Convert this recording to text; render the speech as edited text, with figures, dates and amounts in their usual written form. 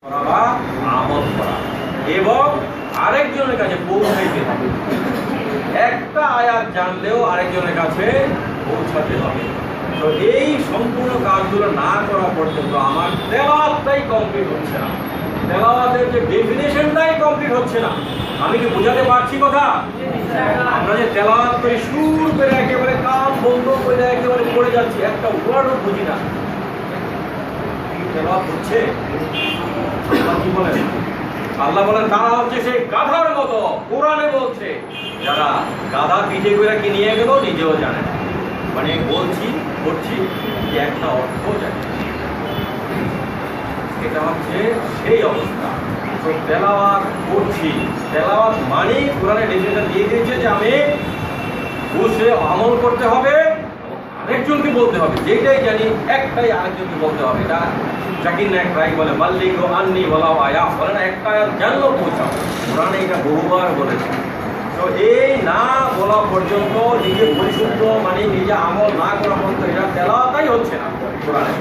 করা বা আমল করা এবং আরেকজনের কাছে পৌঁছাইতে হবে। একটা আয়াত জানলেও আরেকজনের কাছে পৌঁছাতে হবে। তো এই সম্পূর্ণ কাজগুলো না করা পর্যন্ত আমার তেলাওয়াতটাই কমপ্লিট হচ্ছে না, তেলাওয়াতের যে ডেফিনেশনটাই কমপ্লিট হচ্ছে না। আমি কি বোঝাতে পারছি কথা? আমরা যে তেলাওয়াত করি সুর করে একেবারে কান বন্ধ করে একেবারে পড়ে যাচ্ছি, একটা ওয়ার্ডও বুঝি না, তেলাওয়াত হচ্ছে? কি বলেন? আল্লাহ বলেন তারা হচ্ছে সেই গাধার মতো। কোরআনে বলছে যারা গাধা পিঠে করে কি নিয়ে গেল নিজেও জানে না, মানে বলছি করছি যে একটা অর্থ জানি। এটা হচ্ছে সেই অবস্থা। তো তেলাওয়াত করছি, তেলাওয়াত মানে কোরআনে ডেফিনেশন দিয়ে দিয়েছে যে আমি বুঝে আমল করতে হবে, আরেকজনকে বলতে হবে। যেটাই জানি একটাই আরেকজনকে বলতে হবে। এটা জাকির নায়ক রায় বলে বাল্লিগু আন্নি ওয়ালাউ আয়া, বলে না একটা আয়াত জানলেও পৌঁছাও। কোরআনে এটা বহুবার বলেছে। তো এই না বলা পর্যন্ত নিজে পরিশুদ্ধ মানে নিজে আমল না করা পর্যন্ত এটা তেলাওয়াতই হচ্ছে না কোরআনে।